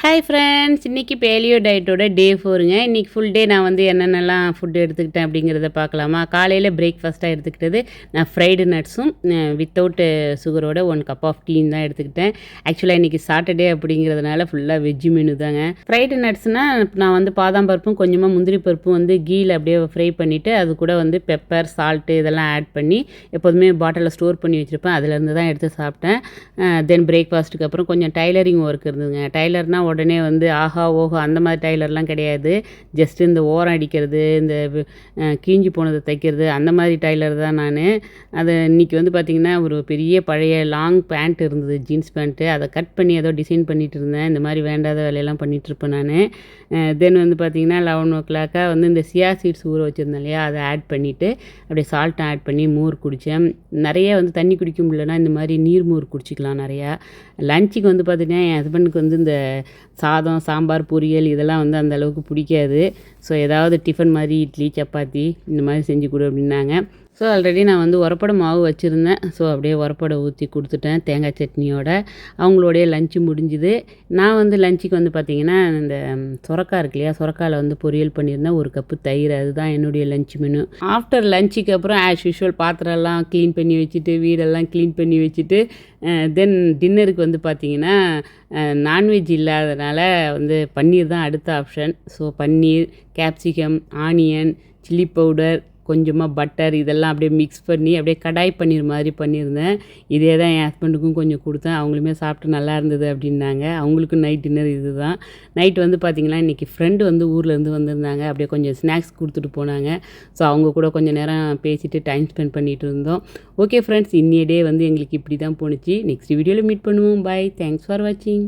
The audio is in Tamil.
ஹாய் ஃப்ரெண்ட்ஸ், இன்றைக்கி பேலியோ டயட்டோட டே 4ங்க. இன்றைக்கி ஃபுல் டே நான் வந்து என்னென்னலாம் ஃபுட்டு எடுத்துக்கிட்டேன் அப்படிங்கிறத பார்க்கலாமா. காலையில் பிரேக்ஃபாஸ்ட்டாக எடுத்துக்கிட்டது நான் ஃப்ரைடு நட்ஸும் வித்தவுட் சுகரோட 1 கப் ஆஃப் டீயும் தான் எடுத்துக்கிட்டேன். ஆக்சுவலாக இன்றைக்கி சாட்டர்டே அப்படிங்கிறதுனால ஃபுல்லாக வெஜ்ஜு மெனு தாங்க. ஃப்ரைடு நட்ஸ்னால் நான் வந்து பாதாம் பருப்பும் கொஞ்சமாக முந்திரி பருப்பும் வந்து கீயில் அப்படியே ஃப்ரை பண்ணிவிட்டு அது கூட வந்து பெப்பர் சால்ட்டு இதெல்லாம் ஆட் பண்ணி எப்போதுமே பாட்டிலில் ஸ்டோர் பண்ணி வச்சுருப்பேன். அதிலேருந்து தான் எடுத்து சாப்பிட்டேன். தென் பிரேக்ஃபாஸ்ட்டுக்கு அப்புறம் கொஞ்சம் டைலரிங் ஒர்க் இருந்ததுங்க. டைலர்னால் உடனே வந்து ஆஹா ஓஹோ அந்த மாதிரி டைலர்லாம் கிடையாது. ஜஸ்ட் இந்த ஓரம் அடிக்கிறது, இந்த கிழிஞ்சி போனதை தைக்கிறது அந்த மாதிரி டைலர் தான் நான். அது இன்றைக்கி வந்து பார்த்திங்கன்னா ஒரு பெரிய பழைய லாங் பேண்ட் இருந்தது, ஜீன்ஸ் பேண்ட்டு. அதை கட் பண்ணி ஏதோ டிசைன் பண்ணிகிட்டு இருந்தேன். இந்த மாதிரி வேண்டாத வேலையெல்லாம் பண்ணிகிட்ருப்பேன் நான். தென் வந்து பார்த்திங்கன்னா 11 வந்து இந்த சியா சீட்ஸ் ஊற வச்சுருந்தேன் இல்லையா, அதை ஆட் பண்ணிவிட்டு அப்படியே சால்ட்டை ஆட் பண்ணி மோர் குடித்தேன். நிறைய வந்து தண்ணி குடிக்க முடியலன்னா இந்த மாதிரி நீர் மோர் குடிச்சிக்கலாம் நிறையா. லஞ்சுக்கு வந்து பார்த்திங்கன்னா என் ஹஸ்பண்டுக்கு வந்து இந்த சாதம், சாம்பார், பொரியல் இதெல்லாம் வந்து அந்த அளவுக்கு பிடிக்காது. ஸோ ஏதாவது டிஃபன் மாதிரி இட்லி, சப்பாத்தி இந்த மாதிரி செஞ்சு கொடு அப்படின்னாங்க. ஸோ ஆல்ரெடி நான் வந்து உரப்படை மாவு வச்சுருந்தேன். ஸோ அப்படியே உரப்படை ஊற்றி கொடுத்துட்டேன் தேங்காய் சட்னியோட. அவங்களோடைய லஞ்சு முடிஞ்சுது. நான் வந்து லஞ்சுக்கு வந்து பார்த்திங்கன்னா இந்த சொரக்காய் இருக்கு இல்லையா, சொரக்காயில் வந்து பொரியல் பண்ணியிருந்தேன், 1 கப்பு தயிர். அதுதான் என்னுடைய லஞ்ச் மெனு. ஆஃப்டர் லஞ்சுக்கு அப்புறம் ஆஸ் யூஷுவல் பாத்திரம்லாம் க்ளீன் பண்ணி வச்சுட்டு, வீடெல்லாம் க்ளீன் பண்ணி வச்சுட்டு, தென் டின்னருக்கு வந்து பார்த்திங்கன்னா நான்வெஜ் இல்லாதனால வந்து பன்னீர் தான் அடுத்த ஆப்ஷன். ஸோ பன்னீர், கேப்சிகம், ஆனியன், சில்லி பவுடர், கொஞ்சமாக பட்டர் இதெல்லாம் அப்படியே மிக்ஸ் பண்ணி அப்படியே கடாய் பன்னீர் மாதிரி பண்ணியிருந்தேன். இதே தான் என் ஹஸ்பண்டுக்கும் கொஞ்சம் கொடுத்தேன். அவங்களுமே சாப்பிட்டு நல்லா இருந்தது அப்படின்னாங்க. அவங்களுக்கும் நைட் டின்னர் இது தான். நைட் வந்து பார்த்திங்கன்னா இன்றைக்கி ஃப்ரெண்டு வந்து ஊர்லேருந்து வந்திருந்தாங்க. அப்படியே கொஞ்சம் ஸ்நாக்ஸ் கொடுத்துட்டு போனாங்க. ஸோ அவங்க கூட கொஞ்சம் நேரம் பேசிவிட்டு டைம் ஸ்பெண்ட் பண்ணிகிட்டு இருந்தோம். ஓகே ஃப்ரெண்ட்ஸ், இன்னிய டே வந்து எங்களுக்கு இப்படி தான் போணுச்சு. நெக்ஸ்ட் வீடியோவில் மீட் பண்ணுவோம். பை. தேங்க்ஸ் ஃபார் வாட்சிங்.